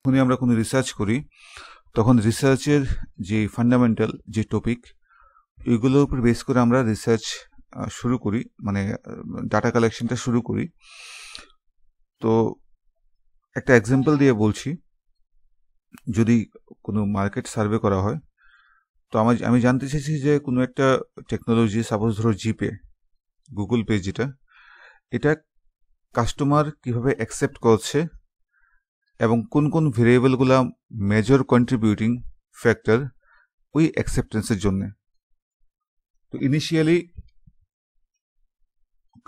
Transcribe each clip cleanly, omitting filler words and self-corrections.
যখনই আমরা কোনো রিসার্চ করি তখন রিসার্চের যে ফান্ডামেন্টাল যে টপিক এগুলোর উপর বেস করে আমরা রিসার্চ শুরু করি, মানে ডাটা কালেকশনটা শুরু করি। তো একটা এক্সাম্পল দিয়ে বলছি, যদি কোনো মার্কেট সার্ভে করা হয় তো আমি জানতে চাইছি যে কোনো একটা টেকনোলজি, সাপোজ ধরো জিপে, গুগল পে, এটা কাস্টমার কিভাবে অ্যাকসেপ্ট করছে এবং কোন কোন ভেরিয়েবলগুলা মেজর কন্ট্রিবিউটিং ফ্যাক্টর ওই অ্যাকসেপ্টেন্সের জন্য। তো ইনিশিয়ালি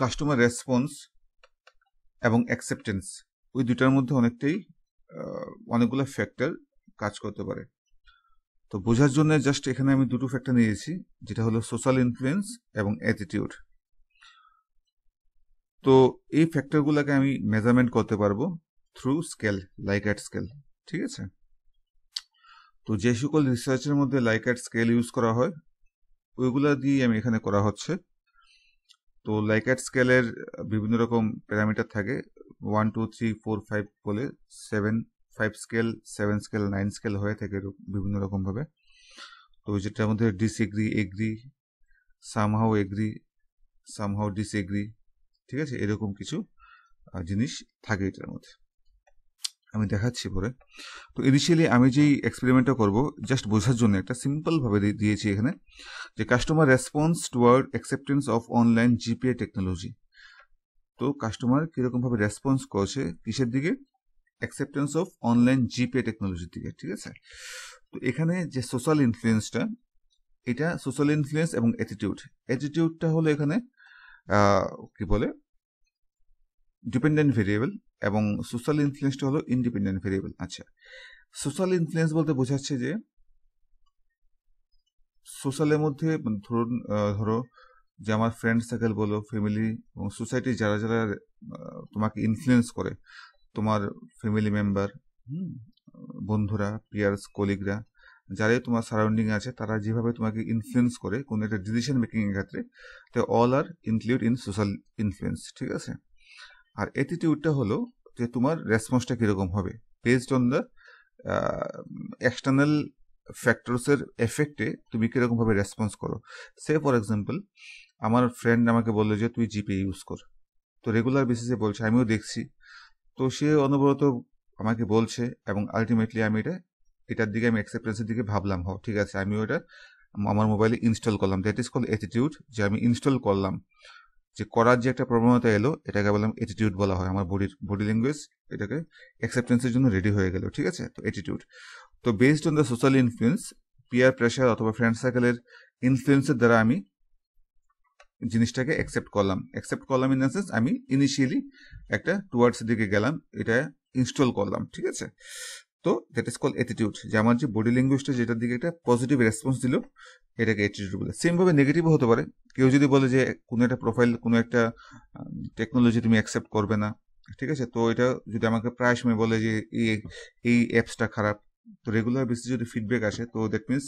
কাস্টমার রেসপন্স এবং অ্যাকসেপ্টেন্স ওই দুটার মধ্যে অনেকগুলো ফ্যাক্টর কাজ করতে পারে। তো বোঝার জন্য জাস্ট এখানে আমি দুটো ফ্যাক্টর নিয়েছি, যেটা হলো সোশ্যাল ইনফ্লুয়েন্স এবং অ্যাটিটিউড। তো এই ফ্যাক্টরগুলোকে আমি মেজারমেন্ট করতে পারবো থ্রু স্কেল, লাইকেট স্কেল। ঠিক আছে, তো যে সকল রিসার্চের মধ্যে লাইকেট স্কেল ইউজ করা হয় ওইগুলা দিয়ে আমি এখানে করা হচ্ছে। তো লাইকেট স্কেলের বিভিন্ন রকম প্যারামিটার থাকে, 1 2 3 4 5 বলে 5 স্কেল, 7 স্কেল, 9 স্কেল হয়ে থাকে বিভিন্ন রকম ভাবে। তো যেটার মধ্যে disagree, agree, somehow agree, somehow disagree, ঠিক আছে, এরকম কিছু জিনিস থাকে এটার মধ্যে, আমি দেখাচ্ছি পরে। তো ইনিশিয়ালি আমি যেই এক্সপেরিমেন্টটা করব জাস্ট বোঝার জন্য একটা সিম্পল ভাবে দিয়েছি এখানে, যে customer response toward acceptance of online GPA technology. তো কাস্টমার কিরকম ভাবে রেসপন্স করছে কিসের দিকে? অ্যাকসেপ্টেন্স অফ অনলাইন জিপিএ টেকনোলজির দিকে। ঠিক আছে, তো এখানে যে সোশ্যাল ইনফ্লুয়েন্সটা, এটা সোশ্যাল ইনফ্লুয়েন্স এবং অ্যাটিটিউডটা হলো এখানে কি বলে ডিপেন্ডেন্ট ভেরিয়েবল, এবং সোশ্যাল ইনফ্লুয়েন্সটা হলো ইন্ডিপেন্ডেন্ট ভেরিয়েবল। আচ্ছা, সোশ্যাল ইনফ্লুয়েন্স বলতে বোঝাচ্ছে যে সোশ্যালের মধ্যে ধরো যে আমার ফ্রেন্ড সার্কেল বলো, ফ্যামিলি এবং সোসাইটি যারা যারা তোমাকে ইনফ্লুয়েন্স করে, তোমার ফ্যামিলি মেম্বার, বন্ধুরা, পিয়ার্স, কলিগরা, যারাই তোমার সারাউন্ডিং আছে, তারা যেভাবে তোমাকে ইনফ্লুয়েন্স করে কোনো একটা ডিসিশন মেকিং এর ক্ষেত্রে, তো all are include in social influence. ঠিক আছে, আর অ্যাটিটিউডটা হলো যে তোমার রেসপন্সটা কিরকম হবে বেসড অন দ্য এক্সটার্নাল ফ্যাক্টরসের এফেক্টে তুমি কিরকম ভাবে রেসপন্স করো। সে ফর এক্সাম্পল আমার ফ্রেন্ড আমাকে বললো যে তুই জিপে ইউজ কর, তো রেগুলার বেসিসে বলছে, আমিও দেখছি, তো সে অনবরত আমাকে বলছে এবং আলটিমেটলি আমি এটার দিকে আমি অ্যাকসেপ্টেন্সের দিকে ভাবলাম, ঠিক আছে, আমিও এটা আমার মোবাইলে ইনস্টল করলাম। দ্যাট ইজ কল্ড অ্যাটিটিউড, যে আমি ইনস্টল করলাম, যে করার যে একটা প্রবণতা এলো, এটাকে বললাম অ্যাটিটিউড বলা হয়। আমার বডি ল্যাঙ্গুয়েজ এটাকে অ্যাকসেপ্টেন্সের জন্য রেডি হয়ে গেল। ঠিক আছে, তো অ্যাটিটিউড। তো based on the social influence, peer pressure অথবা ফ্রেন্ড সার্কেলের ইনফ্লুয়েন্সের দ্বারা আমি জিনিসটাকে অ্যাকসেপ্ট করলাম ইন দ্য সেন্স আমি ইনিশিয়ালি একটা টুয়ার্ডস দিকে গেলাম, এটা ইনস্টল করলাম। ঠিক আছে, তো দ্যাট ইজ কল অ্যাটিটিউড, যে আমার যে বডি ল্যাঙ্গুয়েজটা যেটার দিকে একটা পজিটিভ রেসপন্স দিল, এটাকে অ্যাটিটিউড বলে। সেম ভাবে নেগেটিভও হতে পারে। কেউ যদি বলে যে কোনো একটা প্রোফাইল, কোনো একটা টেকনোলজি তুমি অ্যাকসেপ্ট করবে না, ঠিক আছে, তো এটা যদি আমাকে প্রায় সময় বলে যে এই অ্যাপসটা খারাপ, তো রেগুলার বেসিসে যদি ফিডব্যাক আসে, তো দ্যাট মিনস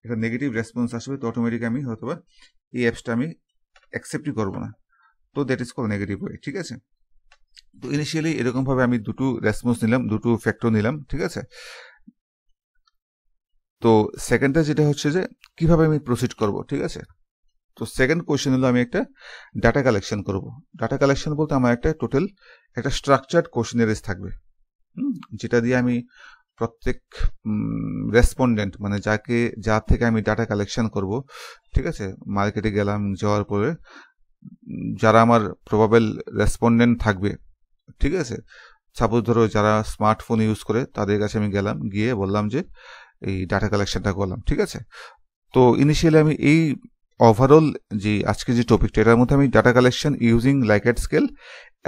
একটা নেগেটিভ রেসপন্স আসবে, তো অটোমেটিক আমি হয়তো এই অ্যাপসটা আমি অ্যাকসেপ্টই করবো না। তো that is call negative way. ঠিক আছে, তো ইনিশিয়ালি এরকম ভাবে আমি দুটো রেসপন্স নিলাম, দুটো ফ্যাক্টর নিলাম। ঠিক আছে, তো সেকেন্ডটা যেটা হচ্ছে যে কিভাবে আমি প্রসিড করব। ঠিক আছে, তো সেকেন্ড কোয়েশ্চেন হলো আমি একটা ডাটা কালেকশন করব। ডাটা কালেকশন বলতে আমার একটা টোটাল একটা স্ট্রাকচার্ড কোয়েশ্চেনারিজ থাকবে, যেটা দিয়ে আমি প্রত্যেক রেসপন্ডেন্ট, মানে যার থেকে আমি ডাটা কালেকশন করব, ঠিক আছে, মার্কেটে গেলাম, যাওয়ার পরে যারা আমার প্রবাবেল রেসপন্ডেন্ট থাকবে, ঠিক আছে, সাপোজ ধরো যারা স্মার্টফোন ইউজ করে, তাদের কাছে আমি গেলাম, গিয়ে বললাম যে এই ডাটা কালেকশনটা করলাম। ঠিক আছে, তো ইনিশিয়ালি আমি এই ওভারঅল যে আজকে যে টপিকটা, এটার মধ্যে আমি ডাটা কালেকশন ইউজিং লাইকেট স্কেল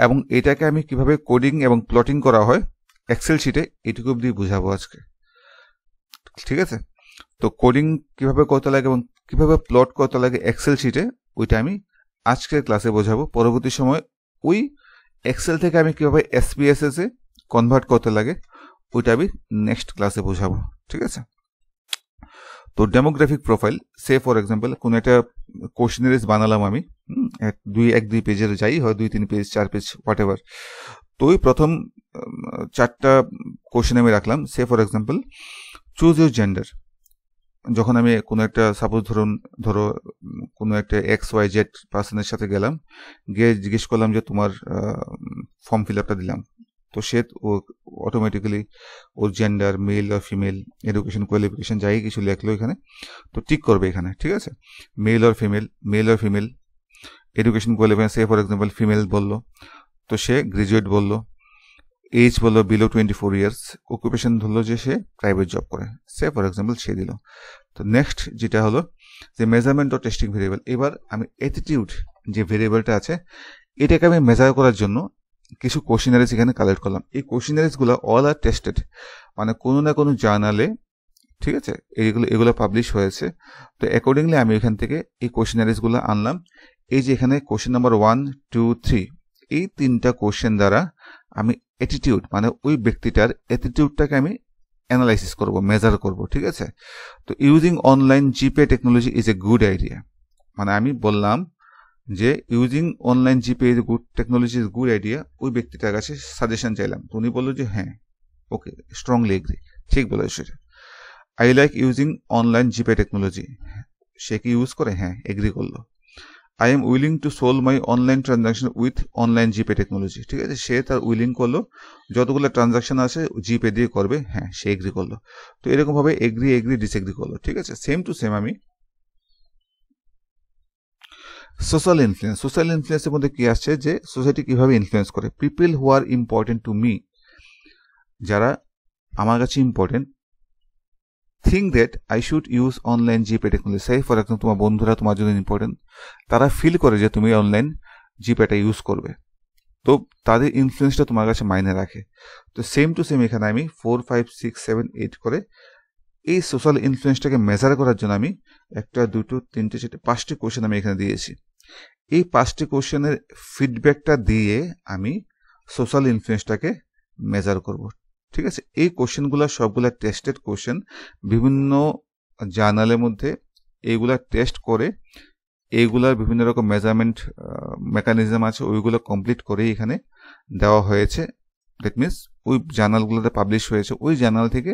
এবং এটাকে আমি কিভাবে কোডিং এবং প্লটিং করা হয় এক্সেল শিটে, এটুকু অবধি বুঝাবো আজকে। ঠিক আছে, তো কোডিং কিভাবে করতে লাগে এবং কিভাবে প্লট করতে লাগে এক্সেল শিটে, ওইটা আমি আজকের ক্লাসে বোঝাবো। পরবর্তী সময় ওই এক্সেল থেকে আমি কিভাবে এসপিএসএস এ কনভার্ট করতে লাগে, ওইটা আমি নেক্সট ক্লাসে বোঝাবো। ঠিক আছে, তো demographic profile, say for example কোনো একটা কোশ্চেনারিজ বানালাম আমি, এক দুই পেজের যাই হয়, 2-3 পেজ 4 পেজ হোয়াট এভার। তো ওই প্রথম 4টা কোশ্চেন আমি রাখলাম, সে for example choose your gender. যখন আমি কোনো একটা সাপোজ ধরো কোনো একটা XYZ পার্সনের সাথে গেলাম, গিয়ে জিজ্ঞেস করলাম যে তোমার ফর্ম ফিল আপটা দিলাম, তো সে অটোমেটিক্যালি ওর জেন্ডার মেল আর ফিমেল, এডুকেশন কোয়ালিফিকেশন যাই কিছু লেখলো এখানে, তো টিক করবে এখানে, ঠিক আছে, মেল আর ফিমেল, এডুকেশন কোয়ালিফিকেশন সে ফর এক্সাম্পল ফিমেল বললো, তো সে গ্রাজুয়েট বললো, এজ বললো বিলো 24 ইয়ার্স, অকুপেশন ধরলো যে সে প্রাইভেট জব করে, সে ফর এক্সাম্পল সে দিল। তো নেক্সট যেটা হলো যে মেজারমেন্ট ও টেস্টিং ভেরিয়েবল। এবার আমি অ্যাটিটিউড যে ভেরিয়েবলটা আছে এটাকে আমি মেজার করার জন্য কিছু কোশ্চেনারিজ এখানে কালেক্ট করলাম। এই কোশ্চেনারিজগুলো অল আর টেস্টেড, মানে কোনো না কোনো জার্নালে, ঠিক আছে, এগুলো পাবলিশ হয়েছে। তো অ্যাকর্ডিংলি আমি এখান থেকে এই কোশ্চেনারিজগুলো আনলাম। এই যে এখানে কোশ্চেন নাম্বার 1, 2, 3, এই 3টা কোশ্চেন দ্বারা আমি অ্যাটিটিউড মানে ওই ব্যক্তিটার অ্যাটিটিউডটাকে আমি অ্যানালাইসিস করব, মেজার করব, ঠিক আছে। তো using online GPay technology is a good idea, মানে আমি বললাম যে using online GPay is a good technology is good idea, ওই ব্যক্তিটার কাছে সাজেশন চাইলাম, তো উনি বললো যে হ্যাঁ ওকে, স্ট্রংলি এগ্রি, ঠিক বলেছে। I like using online GPay technology, সে কি ইউজ করে, হ্যাঁ এগ্রি করলো। I am willing to solve my online transaction with online GPay technology, ঠিক আছে, সে তার উইলিং করলো, যতগুলো ট্রানজাকশন আছে জিপে দিয়ে করবে, হ্যাঁ সে এগ্রি করলো। তো এরকম ভাবে এগ্রি ডিসএগ্রি করলো, ঠিক আছে। সেম টু সেম আমি সোশ্যাল ইনফ্লুয়েন্সের মধ্যে কি আসছে যে সোসাইটি কিভাবে ইনফ্লুয়েন্স করে, people who are important to me, যারা আমার কাছে important, think that I should use online GPay technology. সেই ফর এক্সাম্পল তোমার বন্ধুরা তোমার জন্য ইম্পর্টেন্ট, তারা ফিল করে যে তুমি অনলাইন জিপেটা ইউজ করবে, তো তাদের ইনফ্লুয়েন্সটা তোমার কাছে মাইনে রাখে। তো সেম টু সেম এখানে আমি 4, 5, 6, 7, 8 করে এই সোশ্যাল ইনফ্লুয়েন্সটাকে মেজার করার জন্য আমি 1, 2, 3, 4, 5টি কোশ্চেন আমি এখানে দিয়েছি। এই 5টি কোশ্চেনের ফিডব্যাকটা দিয়ে আমি সোশ্যাল ইনফ্লুয়েন্সটাকে মেজার করব, ঠিক আছে। এই কোশ্চেনগুলো সবগুলা টেস্টেড কোশ্চেন, বিভিন্ন জার্নালের মধ্যে এইগুলা টেস্ট করে এইগুলার বিভিন্ন রকম মেজারমেন্ট মেকানিজম আছে, ওইগুলো কমপ্লিট করে এখানে দেওয়া হয়েছে। দ্যাট মিনস ওই জার্নালগুলোতে পাবলিশ হয়েছে, ওই জার্নাল থেকে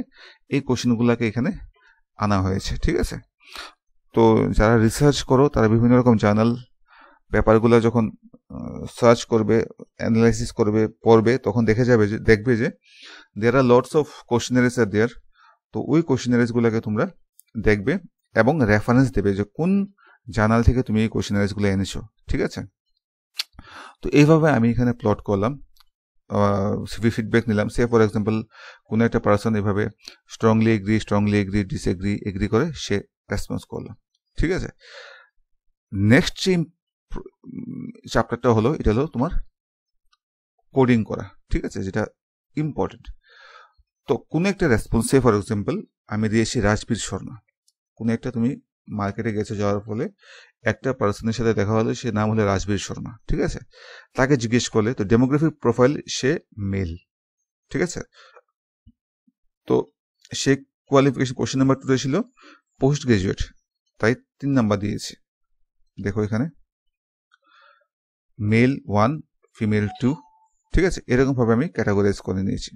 এই কোশ্চেনগুলোকে এখানে আনা হয়েছে, ঠিক আছে। তো যারা রিসার্চ করো তারা বিভিন্ন রকম জার্নাল পেপারগুলো যখন সার্চ করবে, অ্যানালাইসিস করবে, পড়বে, তখন দেখবে যে দেয়ার আর লটস অফ কোশ্চেনারিজ আর দেয়ার। তো ওই কোশ্চেনারিজগুলোকে তোমরা দেখবে এবং রেফারেন্স দেবে যে কোন জার্নাল থেকে তুমি এই কোশ্চেনারিজগুলো এনেছো, ঠিক আছে। তো এইভাবে আমি এখানে প্লট করলাম, সিভি ফিডব্যাক নিলাম। সে ফর এক্সাম্পল কোনো একটা পার্সন এভাবে স্ট্রংলি এগ্রি ডিসএগ্রি এগ্রি করে সে রেসপন্স করলো, ঠিক আছে। নেক্সট যে চ্যাপ্টারটা হলো, এটা হলো তোমার কোডিং করা, ঠিক আছে, যেটা ইম্পর্টেন্ট। তো কোনো একটা রেসপন্স, সে ফর এক্সাম্পল আমি দিয়েছি রাজবীর শর্মা, কোনো একটা তুমি মার্কেটে গেছে, যাওয়ার ফলে একটা পার্সনের সাথে দেখা হলো, সে নাম হলো রাজবীর শর্মা, ঠিক আছে। তাকে জিজ্ঞেস করলে, তো ডেমোগ্রাফিক প্রোফাইল সে মেল, ঠিক আছে। তো সে কোয়ালিফিকেশন কোশ্চেন নাম্বার 2 ছিল পোস্ট গ্রাজুয়েট, তাই 3 নাম্বার দিয়েছি। দেখো এখানে মেল 1, ফিমেল 2, ঠিক আছে, এরকম ভাবে আমি ক্যাটাগরাইজ করে নিয়েছি,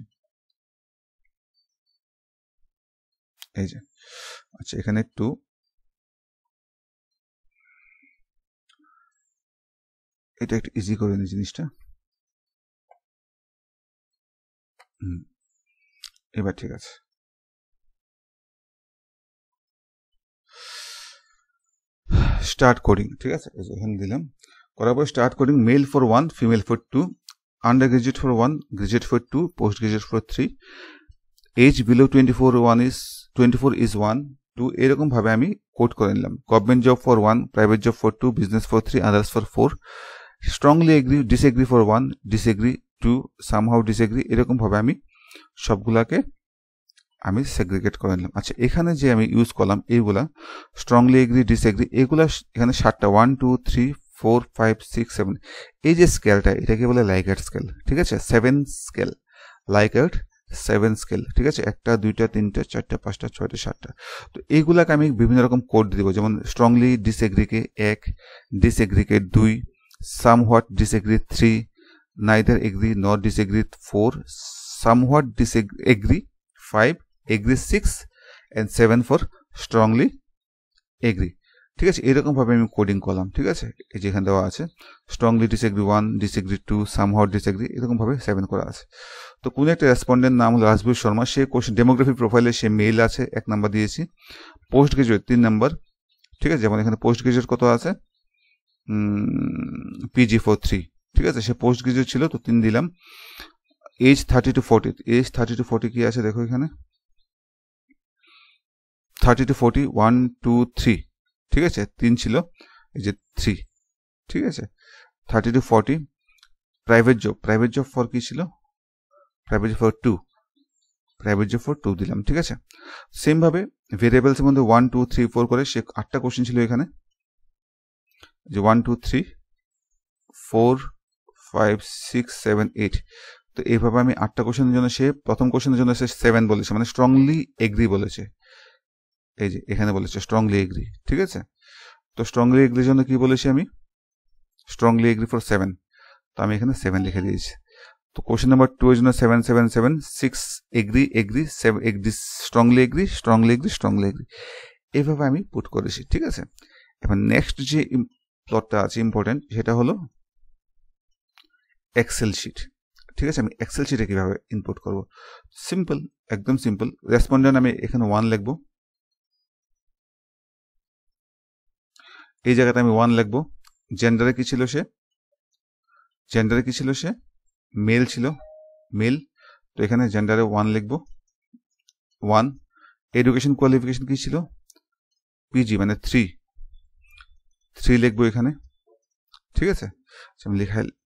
এই যে। আচ্ছা, এখানে একটু এটা একটু ইজি করে নিই জিনিসটা। এবার ঠিক আছে। স্টার্ট কোডিং, ঠিক আছে, এখানে দিলাম, করার পর start coding, male for 1, female for 2, under graduate for 1, graduate for 2, post graduate for 3, age below 24 is 1, 2, এরকম ভাবে আমি কোড করে নিলাম। Government job for 1, private job for 2, business for 3, others for 4, strongly agree disagree for 1, disagree 2, somehow disagree, এরকম ভাবে আমি সবগুলাকে আমি segregate করে নিলাম। আচ্ছা, এখানে যে আমি ইউজ করলাম এইগুলা স্ট্রংলি এগ্রি ডিসএগ্রি, এগুলা এখানে 7টা 1, 2, 3, 4, 5, 6, 7, এই যে স্কেলটা এটাকে বলে লাইকেট স্কেল, ঠিক আছে, 7 স্কেল, লাইকেট 7 স্কেল, ঠিক আছে, 1টা 2টা 3টা 4টা 5টা 6টা 7টা। তো এইগুলাকে আমি বিভিন্ন রকম কোড দিব, যেমন স্ট্রংলি ডিসএগ্রিকে 1, ডিসএগ্রিকে 2, somewhat disagree 3, neither agree not disagree 4, somewhat disagree 5, agree 6 and 7 for strongly agree. ঠিক আছে, এরকম ভাবে আমি কোডিং করলাম। ঠিক আছে, এই যে এখানে দেওয়া আছে strongly disagree 1, disagree 2, somehow disagree, এরকম ভাবে 7 করা আছে। তো কোন একটা রেসপন্ডেন্ট নাম হলো রাজবীর শর্মা, সে কোশ্চেন ডেমোগ্রাফি প্রোফাইলে সে মেল আছে 1 নাম্বার দিয়েছি, পোস্ট গ্রাজুয়েট 3 নাম্বার। ঠিক আছে, যেমন এখানে পোস্ট গ্রাজুয়েট কত আছে, PG43। ঠিক আছে, সে পোস্ট গ্রাজুয়েট ছিল তো 3 দিলাম। এজ 30 to 40, এজ 30 to 40 কি আছে দেখো এখানে 30 to 40 1 2 3। ঠিক আছে, 3 ছিল, এই যে 3। ঠিক আছে, 30 to 40। প্রাইভেট জব ফর কি ছিল, private job for 2, private job for 2 দিলাম। ঠিক আছে, সেম ভাবে ভেরিয়েবলস এর মধ্যে 1 2 3 4 করে সে 8টা কোশ্চেন ছিল এখানে, যে 1 2 3 4 5 6 7 8। তো এইভাবে আমি 8টা কোশ্চেনের জন্য সে প্রথম কোশ্চেনের জন্য সে 7 বলেছে, মানে স্ট্রংলি এগ্রি বলেছে। এই যে এখানে বলেছে স্ট্রংলি এগ্রি। ঠিক আছে, তো স্ট্রংলি এগ্রির জন্য কি বলেছি আমি, স্ট্রংলি এগ্রি ফর 7, তো আমি এখানে 7 লিখে দিয়েছি। তো কোশ্চেন নাম্বার 2 এর জন্য 7 7 7 6 agree agree 7 agree strongly agree strongly agree strongly agree, এইভাবে আমি পুট করেছি। ঠিক আছে, এবার নেক্সট যে প্লটটা আছে ইম্পর্টেন্ট, সেটা হলো এক্সেল শিট। ঠিক আছে, আমি এক্সেল শিটে কিভাবে ইনপুট করব, সিম্পল, একদম সিম্পল। রেসপন্ডেন্ট আমি এখানে 1 লিখব, এই জায়গাতে আমি 1 লিখব। জেন্ডারে কি ছিল সে, জেন্ডারে কি ছিল সে, মেল ছিল, মেল, তো এখানে জেন্ডারে 1 লিখব 1। এডুকেশন কোয়ালিফিকেশন কি ছিল, পিজি মানে 3 লিখবো এখানে। ঠিক আছে, আমি